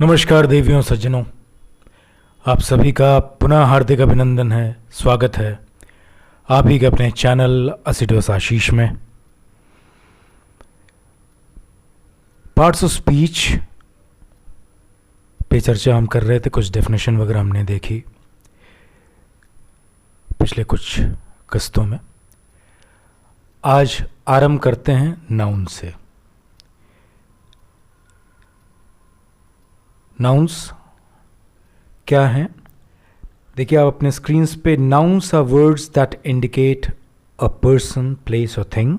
नमस्कार देवियों सज्जनों, आप सभी का पुनः हार्दिक अभिनंदन है, स्वागत है आप ही के अपने चैनल असिडोस आशीष में। पार्ट्स ऑफ स्पीच पे चर्चा हम कर रहे थे, कुछ डेफिनेशन वगैरह हमने देखी पिछले कुछ किस्तों में। आज आरंभ करते हैं नाउन से। नाउन्स क्या हैं? देखिए आप अपने स्क्रीन्स पे, nouns are words that indicate a person, place और thing.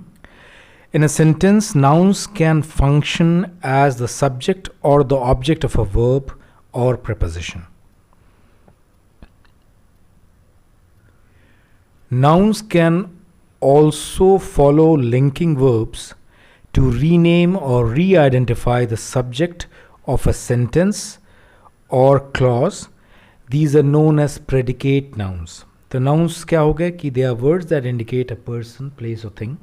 In a sentence, nouns can function as the subject or the object of a verb or preposition. Nouns can also follow linking verbs to rename or re-identify the subject of a sentence or clause. These are known as predicate nouns. तो nouns क्या हो गए कि they are words that indicate a person, place or thing.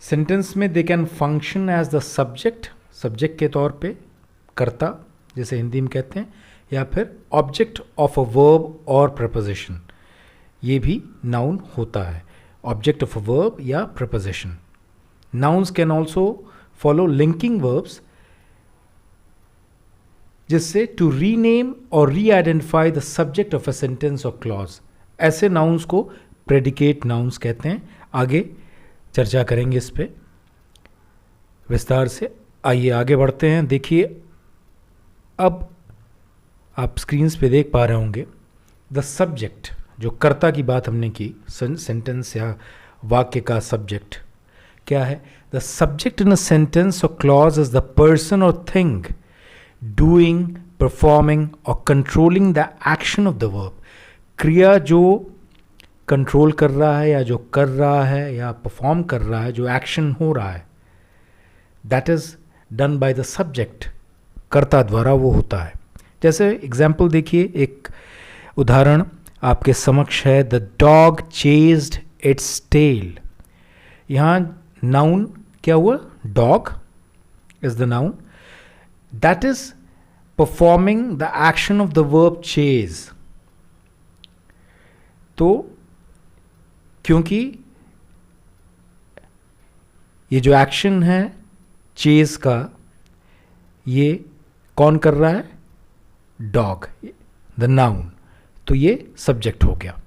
Sentence में they can function as the subject के तौर पे, कर्ता जैसे हिंदी में कहते हैं, या फिर ऑब्जेक्ट ऑफ अ वर्ब और प्रपोजिशन, ये भी नाउन होता है, ऑब्जेक्ट ऑफ अ वर्ब या preposition. Nouns can also follow linking verbs, जिससे टू रीनेम और री identify the subject of a sentence और क्लॉज। ऐसे नाउन्स को प्रेडिकेट नाउन्स कहते हैं। आगे चर्चा करेंगे इस पे विस्तार से। आइए आगे बढ़ते हैं। देखिए अब आप स्क्रीन्स पे देख पा रहे होंगे द सब्जेक्ट, जो कर्ता की बात हमने की, सेंटेंस या वाक्य का सब्जेक्ट क्या है? The subject in a sentence और क्लॉज इज द पर्सन और थिंग डूइंग, परफॉर्मिंग और controlling the action of the verb. क्रिया जो कंट्रोल कर रहा है या जो कर रहा है या परफॉर्म कर रहा है, जो एक्शन हो रहा है, that is done by the subject, कर्ता द्वारा वो होता है। जैसे एग्जाम्पल देखिए, एक उदाहरण आपके समक्ष है, the dog chased its tail. यहाँ नाउन क्या हुआ? Dog is the noun that is performing the action of the verb chase. तो क्योंकि ये जो एक्शन है चेज का, ये कौन कर रहा है? डॉग, द नाउन, तो ये सब्जेक्ट हो गया।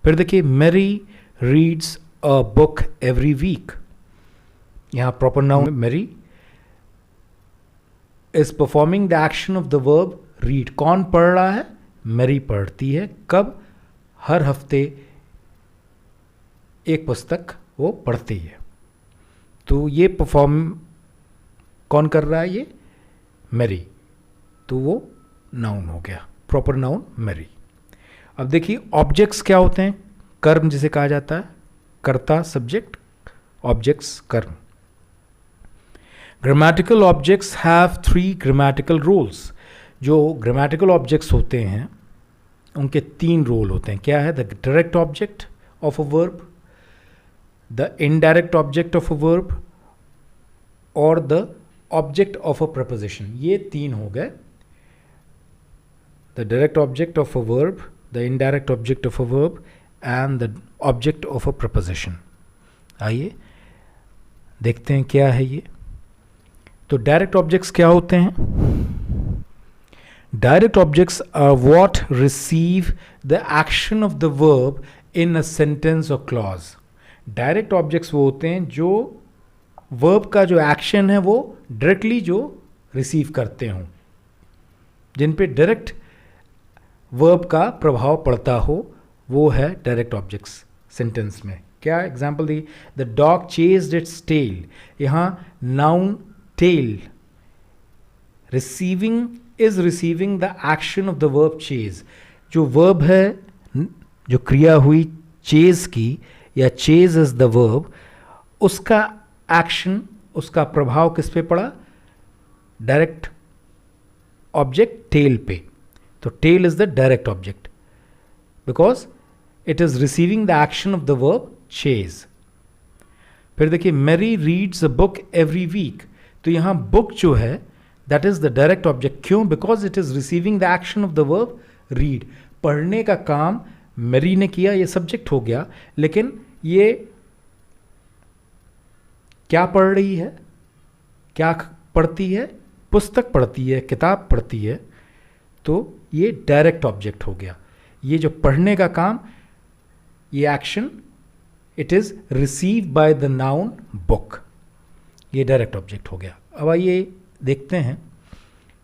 फिर देखिए, Mary reads a book every week. यहां proper noun Mary is performing the action of the verb read. कौन पढ़ रहा है? मैरी पढ़ती है। कब? हर हफ्ते एक पुस्तक वो पढ़ती है। तो ये परफॉर्म कौन कर रहा है? ये मैरी, तो वो नाउन हो गया, प्रॉपर नाउन मैरी। अब देखिए ऑब्जेक्ट्स क्या होते हैं? कर्म जिसे कहा जाता है, कर्ता सब्जेक्ट, ऑब्जेक्ट्स कर्म। Grammatical objects have 3 grammatical roles. जो ग्रामेटिकल ऑब्जेक्ट्स होते हैं उनके 3 रोल होते हैं। क्या है? The direct object of a verb, the indirect object of a verb और the object of a preposition। ये 3 हो गए, the direct object of a verb, the indirect object of a verb and the object of a preposition। आइए देखते हैं क्या है ये। तो डायरेक्ट ऑब्जेक्ट्स क्या होते हैं? Direct objects are what receive the action of the verb in a sentence और क्लॉज। डायरेक्ट ऑब्जेक्ट्स वो होते हैं जो वर्ब का जो एक्शन है वो डायरेक्टली जो रिसीव करते हों, जिन पे डायरेक्ट वर्ब का प्रभाव पड़ता हो, वो है डायरेक्ट ऑब्जेक्ट्स सेंटेंस में। क्या एग्जाम्पल दी? The dog chased its tail. यहाँ noun tail receiving the action of the verb chase. जो वर्ब है, जो क्रिया हुई चेज की, या चेज इज द वर्ब, उसका एक्शन, उसका प्रभाव किस पे पड़ा? डायरेक्ट ऑब्जेक्ट टेल पे। तो tail is the direct object because it is receiving the action of the verb chase. फिर देखिए, Mary reads a book every week. तो यहां बुक जो है that is the direct object. क्यों? Because it is receiving the action of the verb read. पढ़ने का काम मेरी ने किया, ये सब्जेक्ट हो गया, लेकिन ये क्या पढ़ रही है, क्या पढ़ती है? पुस्तक पढ़ती है, किताब पढ़ती है. तो ये डायरेक्ट ऑब्जेक्ट हो गया. ये जो पढ़ने का काम, ये action, it is receive by the noun book. ये डायरेक्ट ऑब्जेक्ट हो गया. अब आइए देखते हैं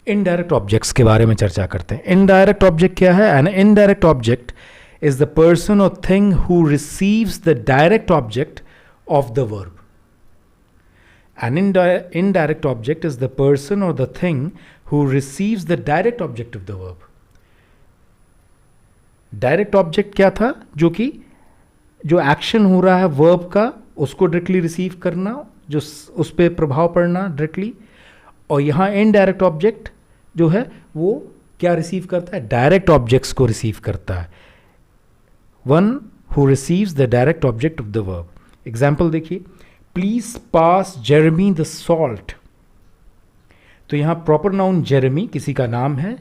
इनडायरेक्ट ऑब्जेक्ट्स के बारे में चर्चा करते हैं. इनडायरेक्ट ऑब्जेक्ट क्या है? An indirect object is the person or thing who receives the direct object of the verb. An indirect object is the person or the thing who receives the direct object of the verb. Direct object क्या था? जो कि जो action हो रहा है verb का, उसको डायरेक्टली रिसीव करना, जो उस पर प्रभाव पड़ना डायरेक्टली. और यहाँ इनडायरेक्ट ऑब्जेक्ट जो है वो क्या रिसीव करता है? डायरेक्ट ऑब्जेक्ट्स को रिसीव करता है. One who receives the direct object of the verb. Example देखिए, please pass Jeremy the salt. तो यहाँ प्रॉपर नाउन जेरेमी, किसी का नाम है,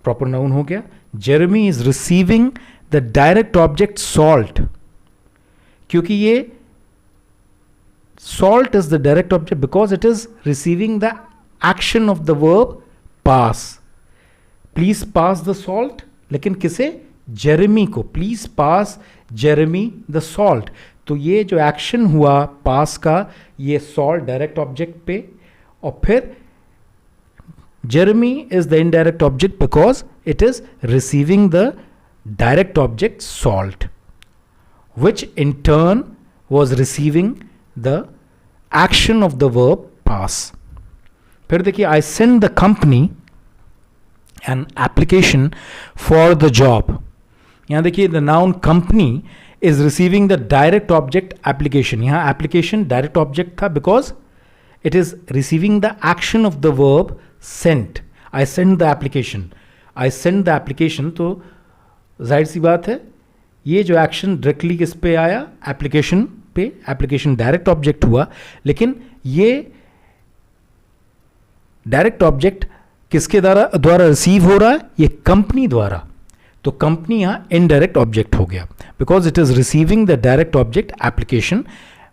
प्रॉपर नाउन हो गया. Jeremy is receiving the direct object salt, क्योंकि ये salt is the direct object because it is receiving the action of the verb pass. Please pass the salt, लेकिन किसे? जेरेमी को. Please pass Jeremy the salt. तो ये जो action हुआ पास का, ये सॉल्ट डायरेक्ट ऑब्जेक्ट पे, और फिर Jeremy is the indirect object because it is receiving the direct object salt, which in turn was receiving the action of the verb pass. फिर देखिए, I send the company an application for the job. यहां देखिए, the noun company is receiving the direct object application. यहां application direct object था because it is receiving the action of the verb sent. I send the application, I send the application. तो जाहिर सी बात है, ये जो एक्शन डायरेक्टली किस पे आया? एप्लीकेशन पे. एप्लीकेशन डायरेक्ट ऑब्जेक्ट हुआ, लेकिन ये डायरेक्ट ऑब्जेक्ट किसके द्वारा रिसीव हो रहा है? ये कंपनी द्वारा. तो कंपनी यहां इनडायरेक्ट ऑब्जेक्ट हो गया because it is receiving the direct object application,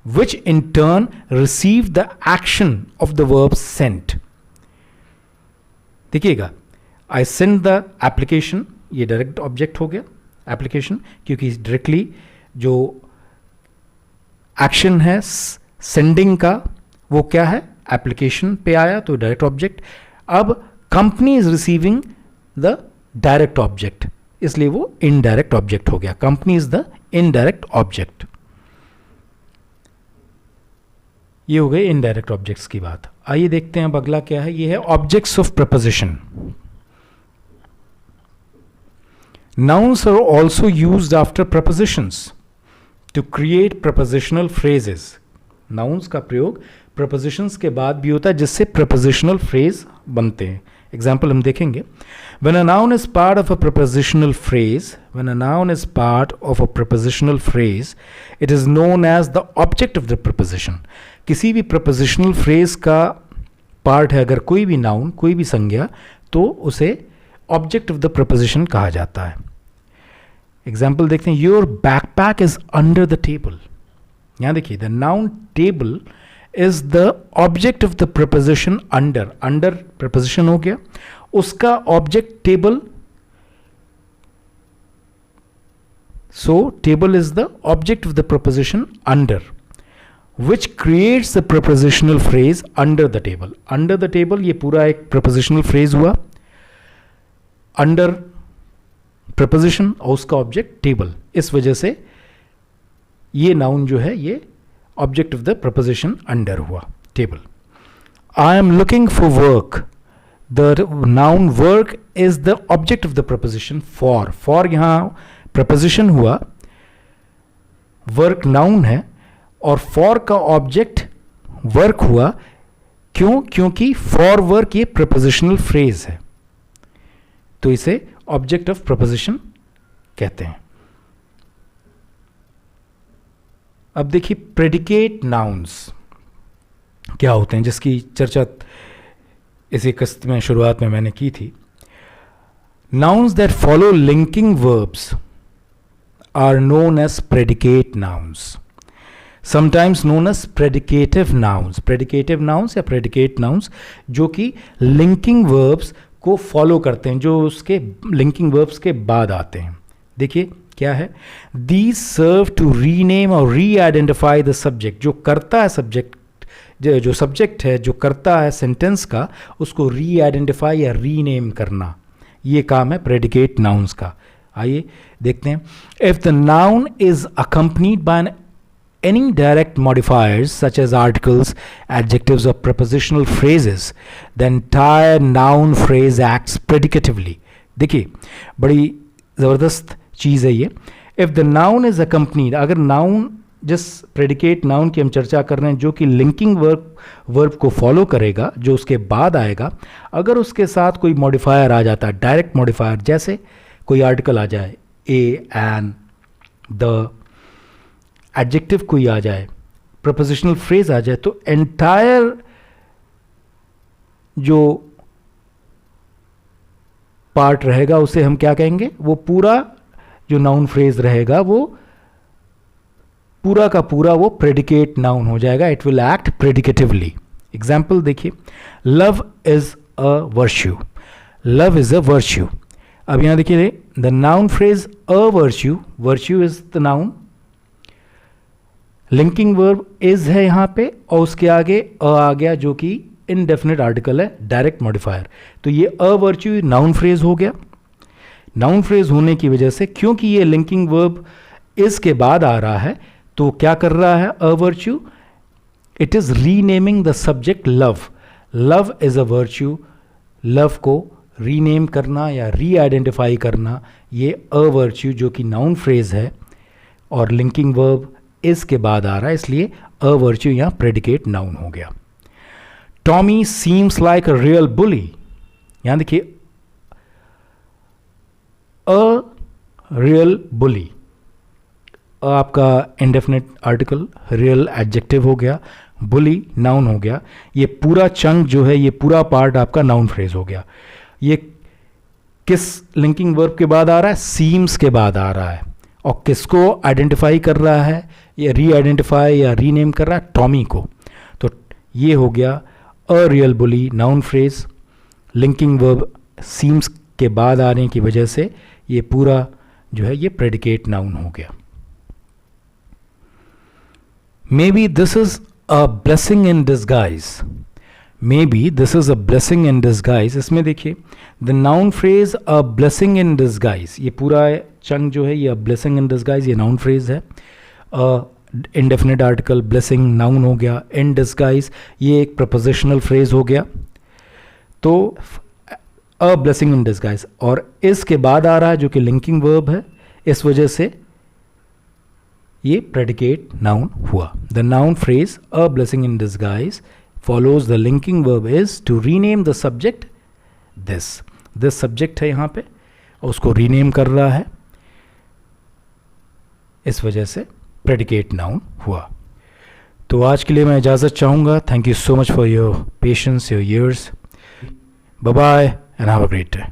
which in turn receive the action of the verb sent. देखिएगा, आई सेंड द एप्लीकेशन, ये डायरेक्ट ऑब्जेक्ट हो गया एप्लीकेशन, क्योंकि डायरेक्टली जो एक्शन है सेंडिंग का वो क्या है? एप्लीकेशन पे आया, तो डायरेक्ट ऑब्जेक्ट. अब company is receiving the direct object, इसलिए वो इनडायरेक्ट ऑब्जेक्ट हो गया. Company is the indirect object. ये हो गए इनडायरेक्ट ऑब्जेक्ट्स की बात. आइए देखते हैं अब अगला क्या है. ये है objects of preposition. Nouns are also used after prepositions to create prepositional phrases. Nouns का प्रयोग प्रपोजिशंस के बाद भी होता है, जिससे प्रपोजिशनल फ्रेज बनते हैं. एग्जाम्पल हम देखेंगे. When a noun is part of a prepositional phrase, when a noun is part of a prepositional phrase, it is known as the object of the preposition. किसी भी prepositional phrase का part है अगर कोई भी noun, कोई भी संज्ञा, तो उसे object of the preposition कहा जाता है. एग्जाम्पल देखते हैं. Your backpack is under the table. यहाँ देखिए, the noun table is the object of the preposition under. Under preposition हो गया, उसका object table. So table is the object of the preposition under, which creates the prepositional phrase under the table. Under the table ये पूरा एक prepositional phrase हुआ. Under preposition और उसका object table, इस वजह से ये नाउन जो है ये object of the preposition under हुआ, table. I am looking for work. The noun work is the object of the preposition for. For यहाँ preposition हुआ, work noun है, और for का object work हुआ. क्यों? क्योंकि for work ये prepositional phrase है, तो इसे object of preposition कहते हैं. अब देखिए predicate nouns क्या होते हैं, जिसकी चर्चा इसी किस्त में शुरुआत में मैंने की थी। Nouns that follow linking verbs are known as predicate nouns, sometimes known as predicative nouns. Predicative nouns या प्रेडिकेट नाउन्स जो कि लिंकिंग वर्ब्स को फॉलो करते हैं, जो उसके लिंकिंग वर्ब्स के बाद आते हैं। देखिए क्या है, दीज सर्व टू रीनेम और री आइडेंटिफाई द सब्जेक्ट। जो करता है सब्जेक्ट, जो सब्जेक्ट है जो करता है सेंटेंस का, उसको री आइडेंटिफाई या रीनेम करना, ये काम है प्रेडिकेट नाउन्स का। आइए देखते हैं। If the noun is accompanied by any direct modifiers such as articles, adjectives or prepositional phrases, the entire noun phrase acts predicatively. देखिए बड़ी ज़बरदस्त चीज़ है ये। If the noun is accompanied, अगर नाउन, जिस प्रेडिकेट नाउन की हम चर्चा कर रहे हैं जो कि लिंकिंग वर्ब को फॉलो करेगा, जो उसके बाद आएगा, अगर उसके साथ कोई मॉडिफायर आ जाता है, डायरेक्ट मॉडिफायर, जैसे कोई आर्टिकल आ जाए, ए, एन, द, एडजेक्टिव कोई आ जाए, प्रपोजिशनल फ्रेज आ जाए, तो एंटायर जो पार्ट रहेगा उसे हम क्या कहेंगे, वो पूरा जो नाउन फ्रेज रहेगा वो पूरा का पूरा वो प्रेडिकेट नाउन हो जाएगा। It will act predicatively. Example देखिए, love is a virtue, love is a virtue. अब यहां देखिए the noun phrase a virtue, virtue is the noun, linking verb is है यहां पे, और उसके आगे अ आ गया जो कि इनडेफिनेट आर्टिकल है, डायरेक्ट मॉडिफायर। तो ये अ वर्च्यू नाउन फ्रेज हो गया। नाउन फ्रेज होने की वजह से, क्योंकि ये लिंकिंग वर्ब इज के बाद आ रहा है, तो क्या कर रहा है a virtue, it is renaming the subject love. Love is a virtue, love को रीनेम करना या री आइडेंटिफाई करना, ये अ वर्च्यू जो कि नाउन फ्रेज है और लिंकिंग वर्ब इस के बाद आ रहा है, इसलिए अ वर्च्यू यहां प्रेडिकेट नाउन हो गया। Tommy seems like a real bully, यहां देखिए अ रियल बुली, आपका इंडेफिनेट आर्टिकल, रियल एडजेक्टिव हो गया, बुली नाउन हो गया। ये पूरा चंक जो है, ये पूरा पार्ट आपका नाउन फ्रेज हो गया। ये किस लिंकिंग वर्ब के बाद आ रहा है, सीम्स के बाद आ रहा है, और किसको आइडेंटिफाई कर रहा है, या री आइडेंटिफाई या रीनेम कर रहा है, टॉमी को। तो ये हो गया अ रियल बुली noun phrase, linking verb seems के बाद आने की वजह से ये पूरा जो है ये प्रेडिकेट नाउन हो गया। May be this is a blessing in disguise, may be this is a blessing in disguise. इसमें देखिए the noun phrase a blessing in disguise, ये पूरा चंक जो है ये ब्लेसिंग इन डिस्गाइज, ये नाउन फ्रेज है। इंडेफिनेट आर्टिकल ब्लेसिंग नाउन हो गया, इन डिस्गाइज ये एक प्रपोजिशनल फ्रेज हो गया। तो अ ब्लेसिंग इन डिस्गाइज, और इसके बाद आ रहा है जो कि लिंकिंग वर्ब है, इस वजह से ये प्रेडिकेट नाउन हुआ। The noun phrase a blessing in disguise follows the linking verb is to rename the subject this. This subject है यहाँ पे, उसको रीनेम कर रहा है, इस वजह से प्रेडिकेट नाउन हुआ। तो आज के लिए मैं इजाज़त चाहूँगा। Thank you so much for your patience, your ears. Bye bye and have a great day.